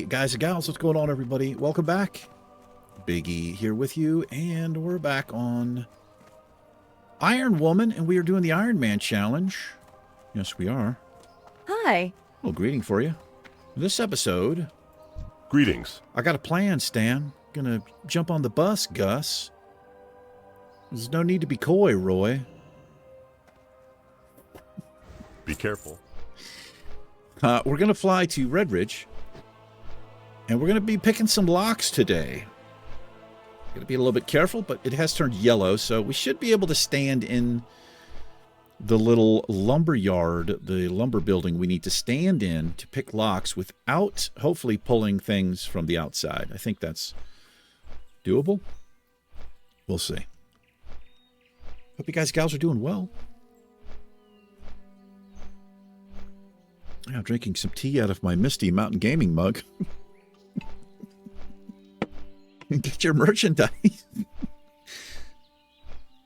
guys and gals, what's going on, everybody? Welcome back. Biggie here with you, and we're back on Iron Woman, and we are doing the Iron Man challenge. Yes, we are. Hi. Well, greeting for you. This episode... Greetings. I got a plan, Stan. Gonna jump on the bus, Gus. There's no need to be coy, Roy. Be careful. We're gonna fly to Red Ridge, and we're gonna be picking some locks today. Gotta be a little bit careful, but it has turned yellow, so we should be able to stand in the little lumber yard, the lumber building we need to stand in to pick locks without hopefully pulling things from the outside. I think that's doable. We'll see. Hope you guys, gals, are doing well. I'm drinking some tea out of my Misty Mountain Gaming mug. Get your merchandise.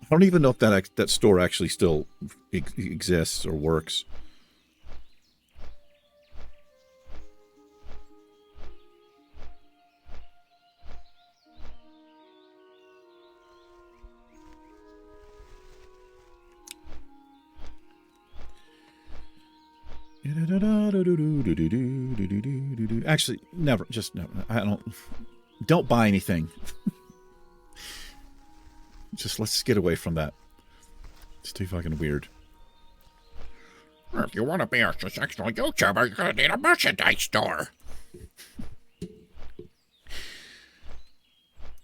I don't even know if that store actually still exists or works. Actually, never. Just never. I don't buy anything. Just let's get away from that. It's too fucking weird. If you want to be a successful YouTuber, you're going to need a merchandise store.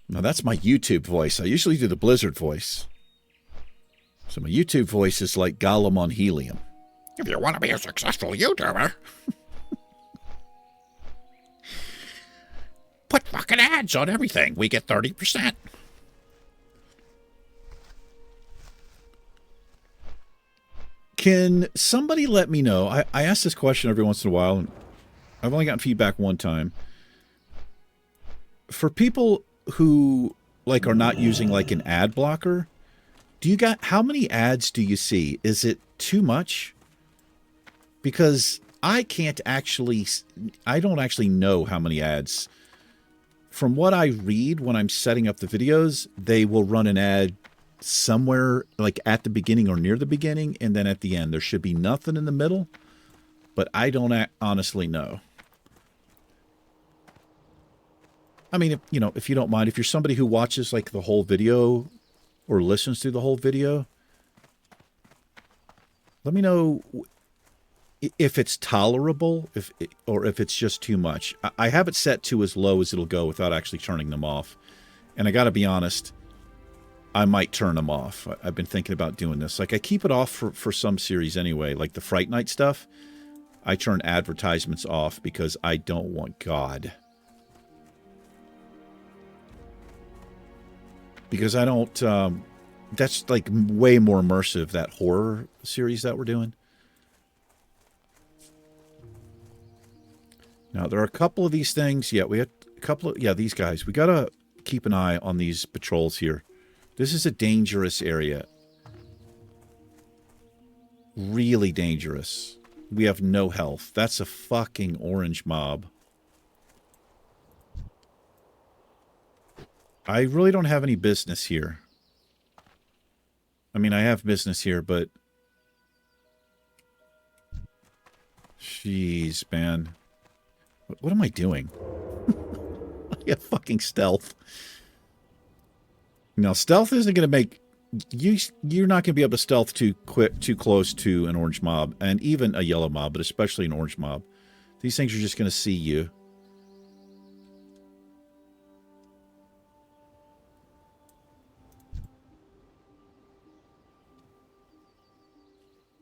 Now, that's my YouTube voice. I usually do the Blizzard voice. So my YouTube voice is like Gollum on helium. If you want to be a successful YouTuber, put fucking ads on everything. We get 30%. Can somebody let me know? I ask this question every once in a while, and I've only gotten feedback one time. For people who are not using like an ad blocker, how many ads do you see? Is it too much? Because I don't actually know how many ads. From what I read when I'm setting up the videos, they will run an ad somewhere like at the beginning or near the beginning, and then at the end. There should be nothing in the middle, but I don't honestly know. I mean, if you don't mind, if you're somebody who watches like the whole video or listens to the whole video, let me know if it's tolerable, or if it's just too much. I have it set to as low as it'll go without actually turning them off. And I got to be honest, I might turn them off. I've been thinking about doing this. Like, I keep it off for some series anyway, like the Fright Night stuff. I turn advertisements off because I don't want God. Because I don't, that's like way more immersive, that horror series that we're doing. Now, there are a couple of these things. Yeah, we have a couple of, these guys. We got to keep an eye on these patrols here. This is a dangerous area. Really dangerous. We have no health. That's a fucking orange mob. I really don't have any business here. I mean, I have business here, but... Jeez, man. What am I doing? I have fucking stealth. Now, stealth isn't going to make... You're not going to be able to stealth too close to an orange mob, and even a yellow mob, but especially an orange mob. These things are just going to see you.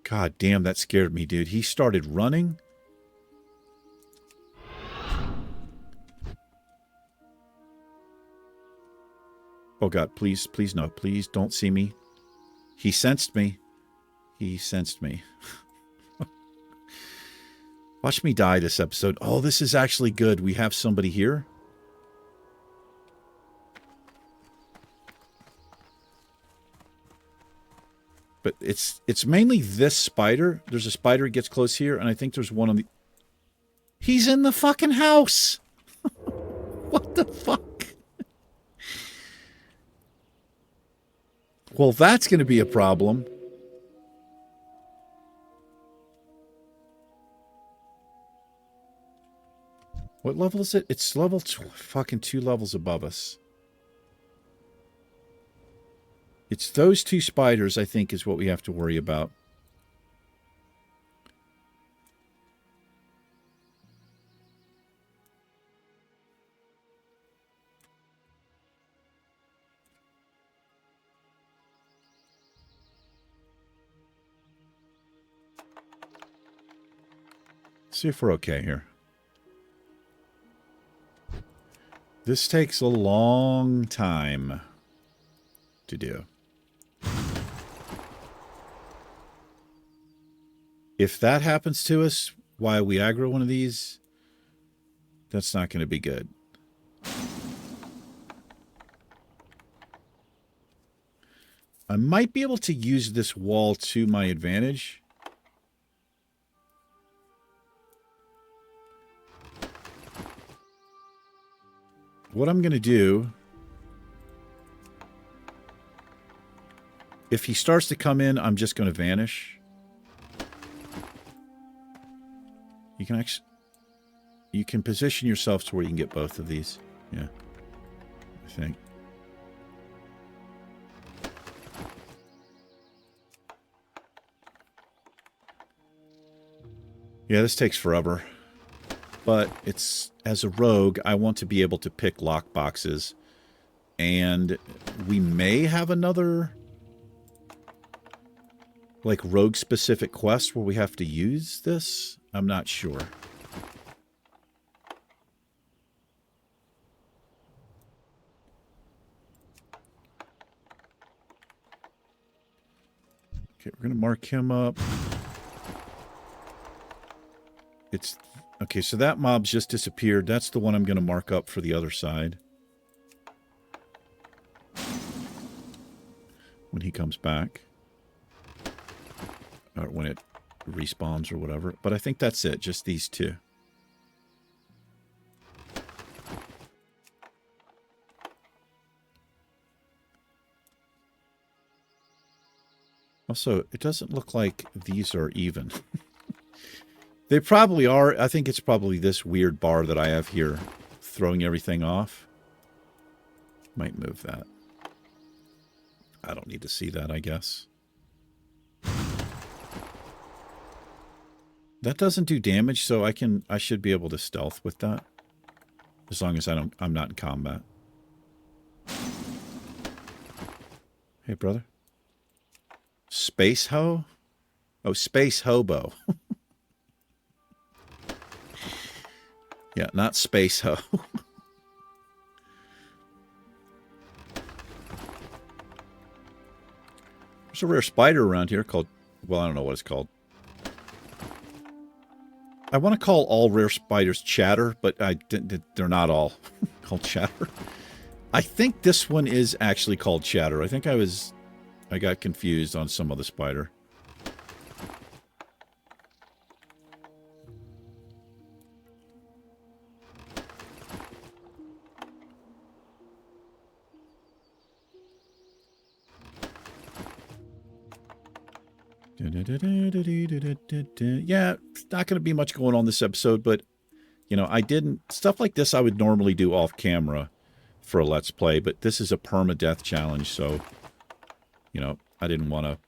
God damn, that scared me, dude. He started running. Oh, God, please, please, no. Please don't see me. He sensed me. He sensed me. Watch me die this episode. Oh, this is actually good. We have somebody here. But it's mainly this spider. There's a spider that gets close here, and I think there's one on the... He's in the fucking house! What the fuck? Well, that's going to be a problem. What level is it? It's level fucking 2 levels above us. It's those 2 spiders, I think, is what we have to worry about. See if we're okay here. This takes a long time to do. If that happens to us while we aggro one of these, that's not going to be good. I might be able to use this wall to my advantage. What I'm going to do, if he starts to come in, I'm just going to vanish. You can position yourself to where you can get both of these. Yeah, I think. Yeah, this takes forever. But it's, as a rogue, I want to be able to pick lockboxes. And we may have another, like, rogue-specific quest where we have to use this. I'm not sure. Okay, we're going to mark him up. It's... Okay, so that mob's just disappeared. That's the one I'm going to mark up for the other side. When he comes back. Or when it respawns or whatever. But I think that's it. Just these 2. Also, it doesn't look like these are even. They probably are. I think it's probably this weird bar that I have here throwing everything off. Might move that. I don't need to see that, I guess. That doesn't do damage, so I should be able to stealth with that. As long as I'm not in combat. Hey, brother. Space Ho? Oh, Space Hobo. Yeah, not Space Ho. There's a rare spider around here called... Well, I don't know what it's called. I want to call all rare spiders chatter, but they're not all called chatter. I think this one is actually called chatter. I think I got confused on some other spider. Yeah, not going to be much going on this episode, but, you know, stuff like this I would normally do off camera for a Let's Play, but this is a permadeath challenge, so, you know, I didn't want to,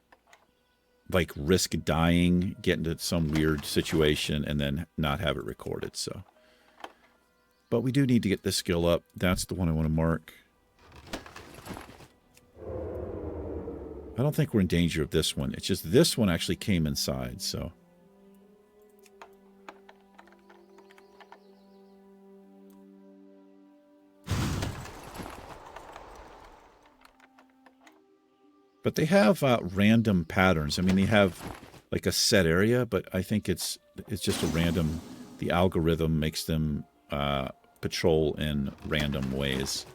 like, risk dying, get into some weird situation, and then not have it recorded, so. But we do need to get this skill up. That's the one I want to mark. I don't think we're in danger of this one. It's just this one actually came inside, so. But they have random patterns. I mean, they have like a set area, but I think it's just a random... The algorithm makes them patrol in random ways.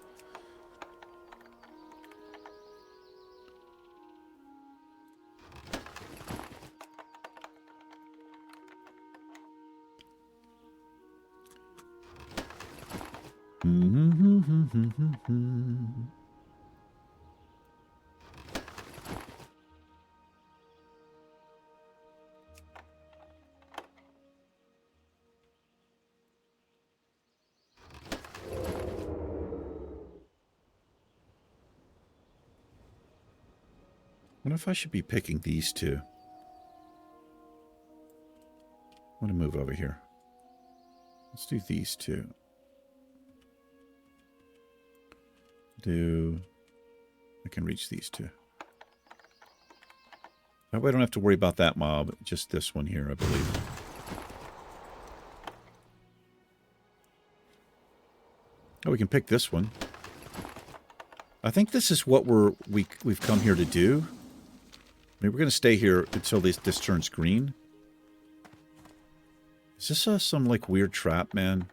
What if I should be picking these two? I want to move over here. Let's do these two. I can reach these two. That way I don't have to worry about that mob. Just this one here, I believe. Oh, we can pick this one. I think this is what we've come here to do. Maybe we're going to stay here until this turns green. Is this some, like, weird trap, man?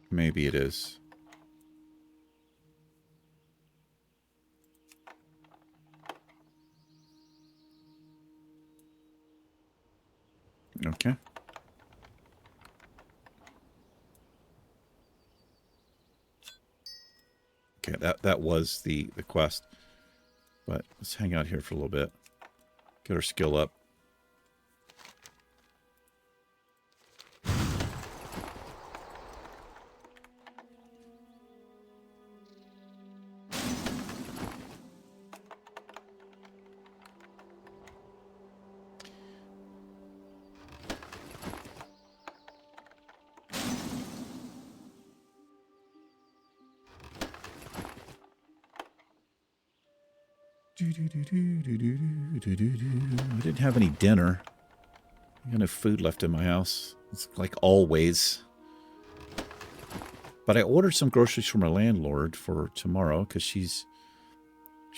Maybe it is. Okay. Okay, that was the quest. But let's hang out here for a little bit. Get our skill up. I didn't have any dinner. I got no food left in my house. It's like always. But I ordered some groceries from my landlord for tomorrow because she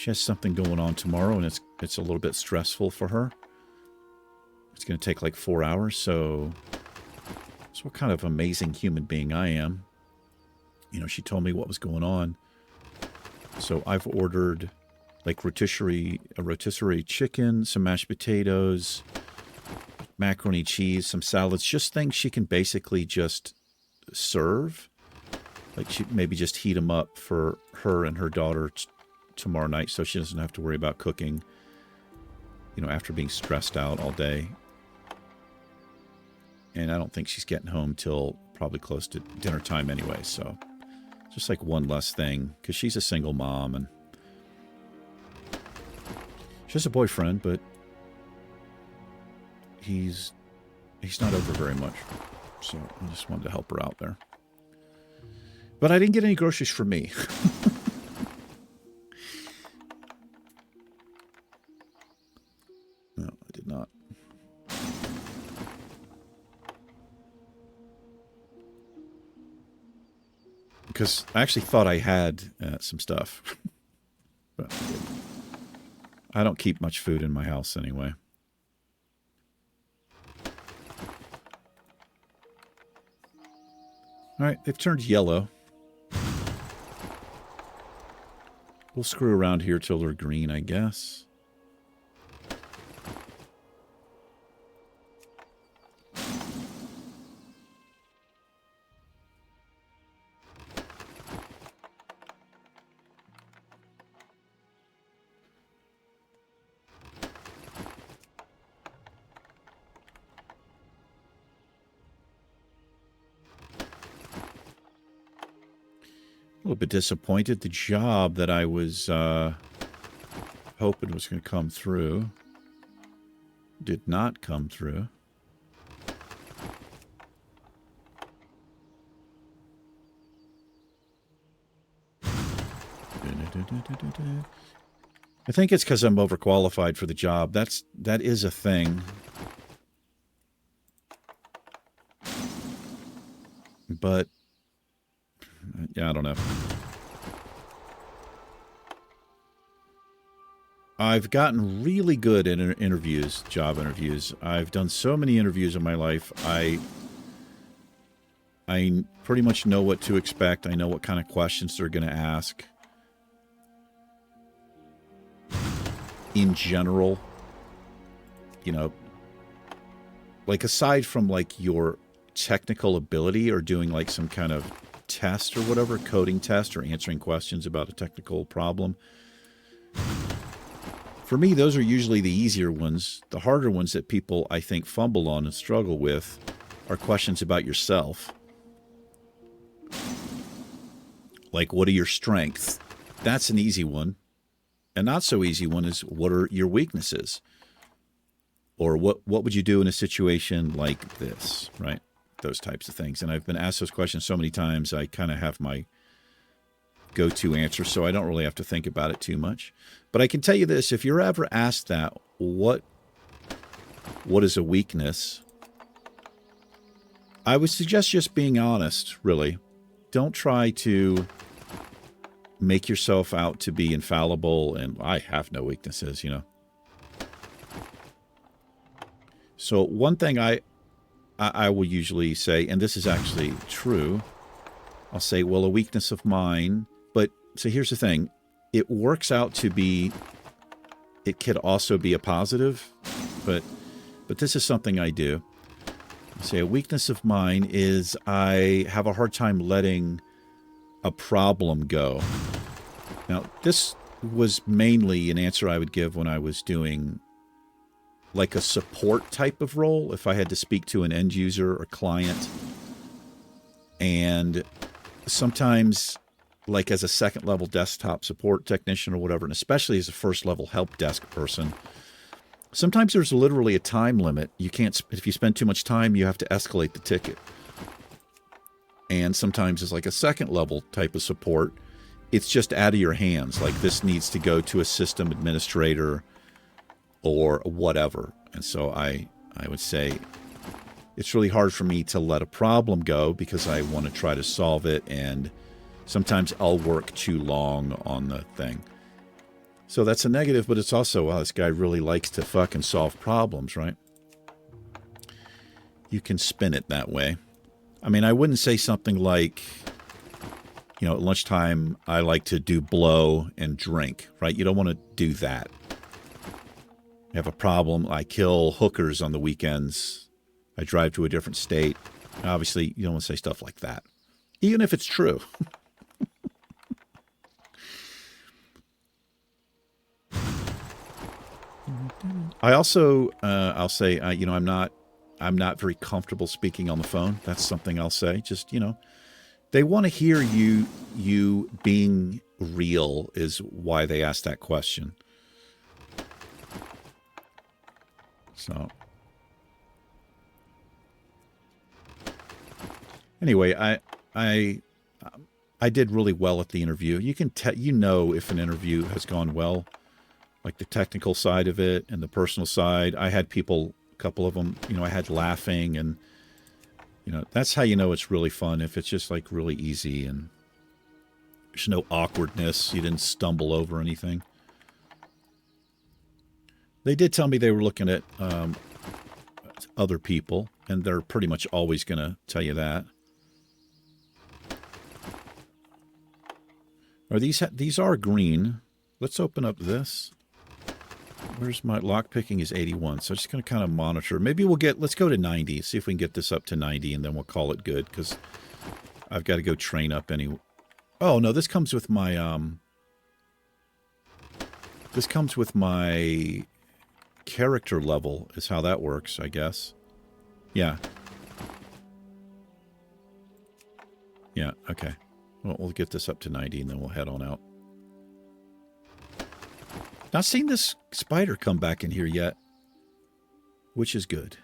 has something going on tomorrow, and it's a little bit stressful for her. It's going to take like 4 hours, so what kind of amazing human being I am. You know, she told me what was going on. So I've ordered like rotisserie chicken, some mashed potatoes, macaroni cheese, some salads, just things she can basically just serve. Like she maybe just heat them up for her and her daughter tomorrow night so she doesn't have to worry about cooking, you know, after being stressed out all day. And I don't think she's getting home till probably close to dinner time anyway, so just like one less thing, because she's a single mom and she has a boyfriend, but he's not over very much. So I just wanted to help her out there. But I didn't get any groceries for me. No, I did not. Because I actually thought I had some stuff. But I didn't. I don't keep much food in my house anyway. All right, they've turned yellow. We'll screw around here till they're green, I guess. A little bit disappointed. The job that I was hoping was going to come through did not come through. I think it's because I'm overqualified for the job. That is a thing. But yeah, I don't know. I've gotten really good at interviews, job interviews. I've done so many interviews in my life. I pretty much know what to expect. I know what kind of questions they're going to ask. In general. you know, like aside from like your technical ability or doing like some kind of test or whatever, coding test or answering questions about a technical problem, for me, those are usually the easier ones. The harder ones that people, I think, fumble on and struggle with are questions about yourself. Like, what are your strengths? That's an easy one. A not so easy one is, what are your weaknesses? Or what would you do in a situation like this, right? Those types of things. And I've been asked those questions so many times, I kind of have my go-to answer, so I don't really have to think about it too much. But I can tell you this, if you're ever asked that, what is a weakness? I would suggest just being honest, really. Don't try to make yourself out to be infallible and I have no weaknesses, you know. So one thing I will usually say, and this is actually true, I'll say, well, a weakness of mine, but so here's the thing. It works out to be, it could also be a positive, but this is something I do. I'll say a weakness of mine is I have a hard time letting a problem go. Now, this was mainly an answer I would give when I was doing like a support type of role, if I had to speak to an end user or client. And sometimes, like as a second level desktop support technician or whatever, and especially as a first level help desk person, sometimes there's literally a time limit. You can't, if you spend too much time, you have to escalate the ticket. And sometimes it's like a second level type of support. It's just out of your hands. Like this needs to go to a system administrator or whatever. And so I would say it's really hard for me to let a problem go because I want to try to solve it, and sometimes I'll work too long on the thing. So that's a negative, but it's also, wow, this guy really likes to fucking solve problems, right? You can spin it that way. I mean, I wouldn't say something like, you know, at lunchtime, I like to do blow and drink, right? You don't want to do that. I have a problem. I kill hookers on the weekends. I drive to a different state. Obviously, you don't want to say stuff like that, even if it's true. I also, I'll say, you know, I'm not very comfortable speaking on the phone. That's something I'll say. Just, you know, they want to hear you being real is why they ask that question. So anyway, I did really well at the interview. You can you know if an interview has gone well, like the technical side of it and the personal side. I had people, a couple of them, you know, I had laughing, and you know, that's how you know it's really fun, if it's just like really easy and there's no awkwardness. You didn't stumble over anything. They did tell me they were looking at other people, and they're pretty much always going to tell you that. Are these are green? Let's open up this. Where's my lockpicking is 81, so I'm just going to kind of monitor. Maybe let's go to 90, see if we can get this up to 90, and then we'll call it good, because I've got to go train up anyway. Oh, no, this comes with my, character level is how that works, I guess. Yeah. Yeah, okay. Well, we'll get this up to 90, and then we'll head on out. Not seen this spider come back in here yet, which is good.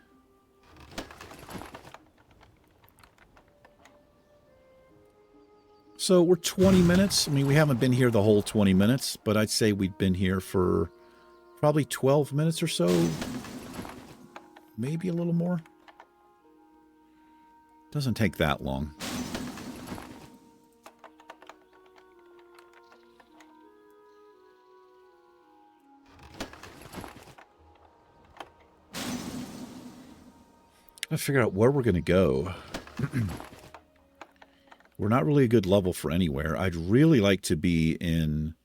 So we're 20 minutes. I mean, we haven't been here the whole 20 minutes, but I'd say we've been here for probably 12 minutes or so. Maybe a little more. Doesn't take that long. I figure out where we're going to go. We're not really a good level for anywhere. I'd really like to be in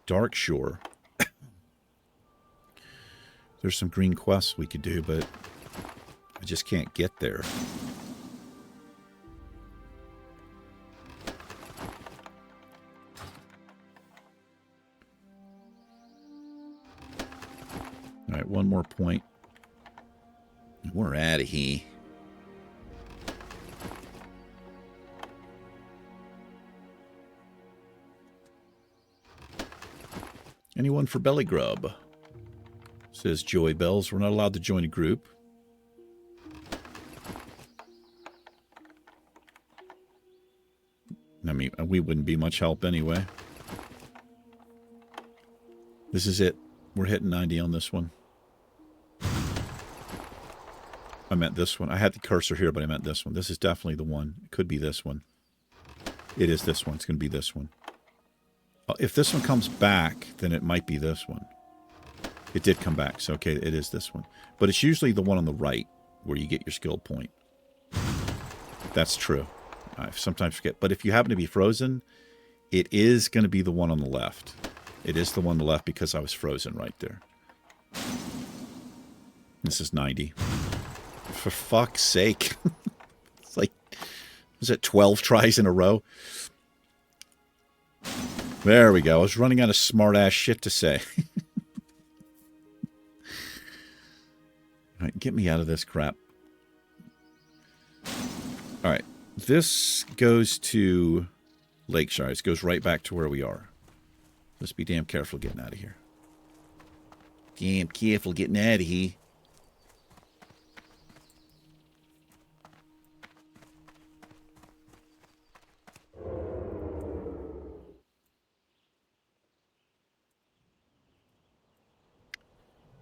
Dark Shore. There's some green quests we could do, but I just can't get there. All right, one more point. We're out of here. Anyone for belly grub? Says Joy Bells. We're not allowed to join a group. I mean, we wouldn't be much help anyway. This is it. We're hitting 90 on this one. I meant this one. I had the cursor here, but I meant this one. This is definitely the one. It could be this one. It is this one. It's going to be this one. If this one comes back, then it might be this one. It did come back, so okay, it is this one. But it's usually the one on the right where you get your skill point. That's true. I sometimes forget. But if you happen to be frozen, it is going to be the one on the left. It is the one on the left because I was frozen right there. This is 90. For fuck's sake. It's like, was it 12 tries in a row? There we go. I was running out of smart-ass shit to say. All right, get me out of this crap. All right. This goes to Lakeshire. This goes right back to where we are. Let's be damn careful getting out of here. Damn careful getting out of here.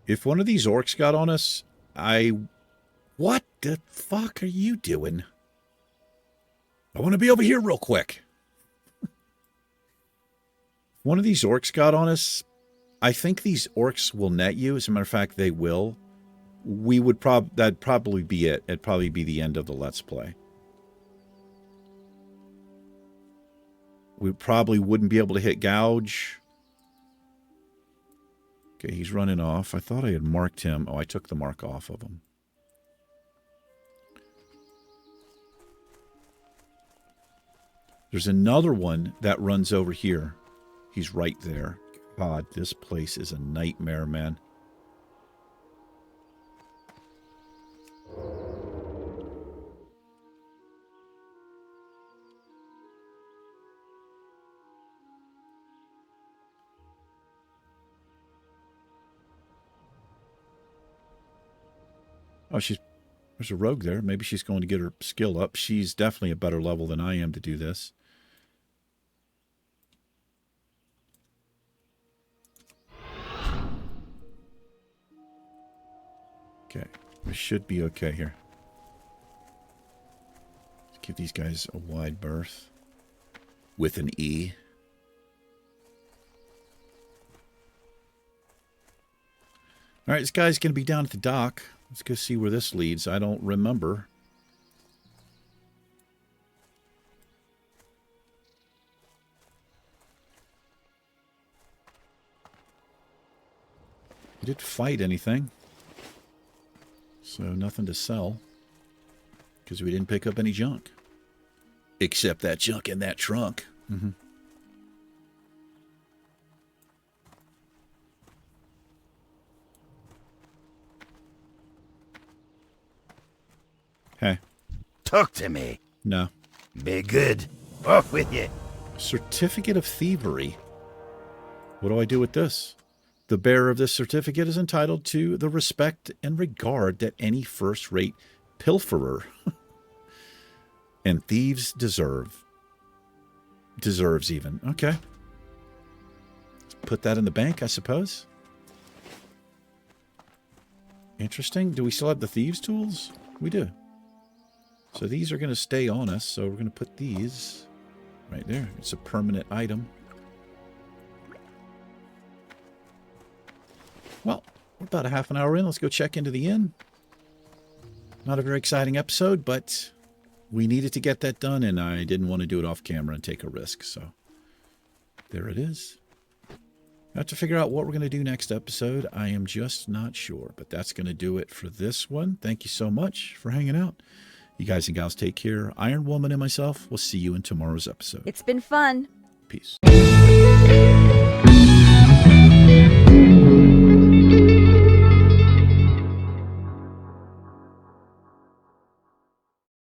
If one of these orcs got on us, what the fuck are you doing? I want to be over here real quick. If one of these orcs got on us, I think these orcs will net you. As a matter of fact, they will. We would that'd probably be it. It'd probably be the end of the Let's Play. We probably wouldn't be able to hit gouge. Okay, he's running off. I thought I had marked him. Oh, I took the mark off of him. There's another one that runs over here. He's right there. God, this place is a nightmare, man. Oh, there's a rogue there. Maybe she's going to get her skill up. She's definitely a better level than I am to do this. Okay, we should be okay here. Let's give these guys a wide berth with an E. All right, this guy's going to be down at the dock. Let's go see where this leads. I don't remember. We didn't fight anything. So nothing to sell. Because we didn't pick up any junk. Except that junk in that trunk. Mm-hmm. Hey. Talk to me. No. Be good. Off with you. Certificate of Thievery. What do I do with this? The bearer of this certificate is entitled to the respect and regard that any first-rate pilferer and thieves deserve. Deserves even. Okay. Let's put that in the bank, I suppose. Interesting. Do we still have the thieves' tools? We do. So these are going to stay on us, so we're going to put these right there. It's a permanent item. Well, we're about a half an hour in. Let's go check into the inn. Not a very exciting episode, but we needed to get that done, and I didn't want to do it off camera and take a risk, so there it is. I have to figure out what we're going to do next episode. I am just not sure, but that's going to do it for this one. Thank you so much for hanging out. You guys and gals take care. Iron Woman and myself will see you in tomorrow's episode. It's been fun. Peace.